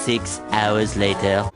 6 hours later.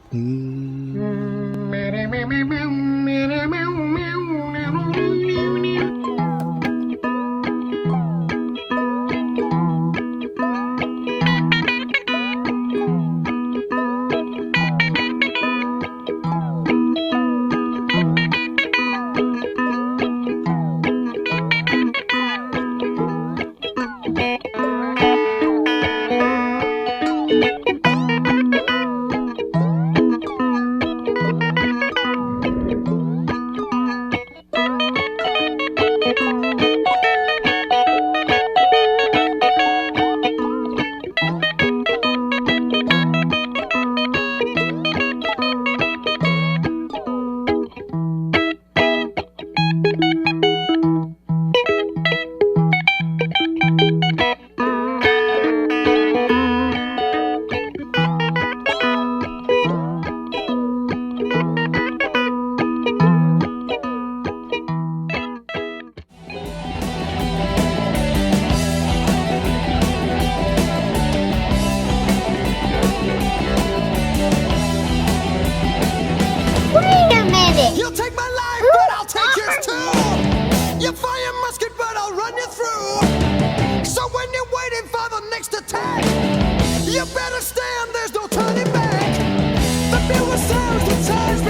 You'll take my life, but I'll take yours too. You fire musket, but I'll run you through. So when you're waiting for the next attack, you better stand, there's no turning back. The fewer sounds, the times